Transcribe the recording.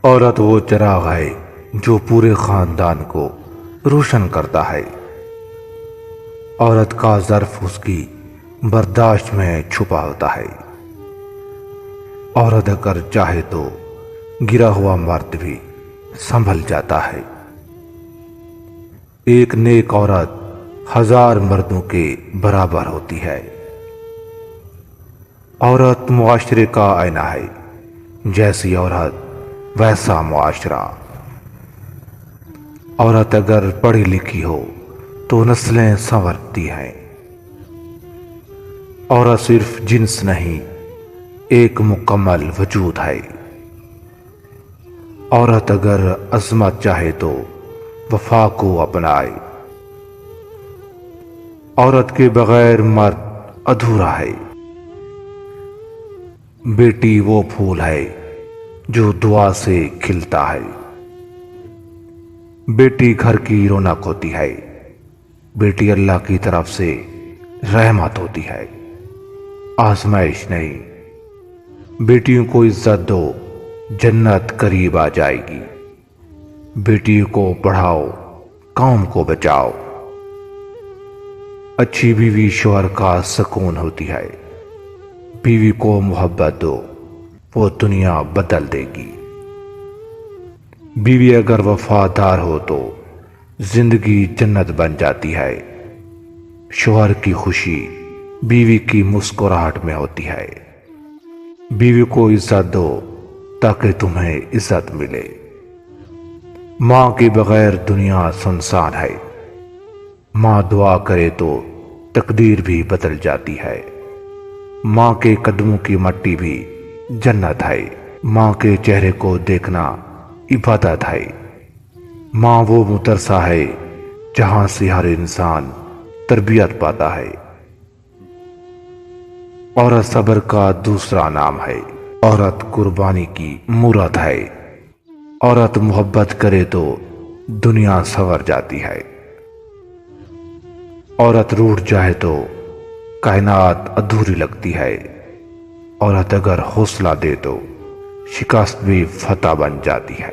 عورت وہ چراغ ہے جو پورے خاندان کو روشن کرتا ہے۔ عورت کا ظرف اس کی برداشت میں چھپا ہوتا ہے۔ عورت اگر چاہے تو گرا ہوا مرد بھی سنبھل جاتا ہے۔ ایک نیک عورت 1000 مردوں کے برابر ہوتی ہے۔ عورت معاشرے کا آئینہ ہے، جیسی عورت ویسا معاشرہ۔ عورت اگر پڑھی لکھی ہو تو نسلیں سنورتی ہیں۔ عورت صرف جنس نہیں، ایک مکمل وجود ہے۔ عورت اگر عظمت چاہے تو وفا کو اپنائے۔ عورت کے بغیر مرد ادھورا ہے۔ بیٹی وہ پھول ہے جو دعا سے کھلتا ہے۔ بیٹی گھر کی رونق ہوتی ہے۔ بیٹی اللہ کی طرف سے رحمت ہوتی ہے، آزمائش نہیں۔ بیٹیوں کو عزت دو، جنت قریب آ جائے گی۔ بیٹیوں کو پڑھاؤ، قوم کو بچاؤ۔ اچھی بیوی شوہر کا سکون ہوتی ہے۔ بیوی کو محبت دو، وہ دنیا بدل دے گی۔ بیوی اگر وفادار ہو تو زندگی جنت بن جاتی ہے۔ شوہر کی خوشی بیوی کی مسکراہٹ میں ہوتی ہے۔ بیوی کو عزت دو تاکہ تمہیں عزت ملے۔ ماں کے بغیر دنیا سنسان ہے۔ ماں دعا کرے تو تقدیر بھی بدل جاتی ہے۔ ماں کے قدموں کی مٹی بھی جنت ہے۔ ماں کے چہرے کو دیکھنا عبادت ہے۔ ماں وہ مدرسہ ہے جہاں سے ہر انسان تربیت پاتا ہے۔ عورت صبر کا دوسرا نام ہے۔ عورت قربانی کی مورت ہے۔ عورت محبت کرے تو دنیا سنور جاتی ہے۔ عورت روٹھ جائے تو کائنات ادھوری لگتی ہے۔ عورت اگر حوصلہ دے تو شکست بھی فتح بن جاتی ہے۔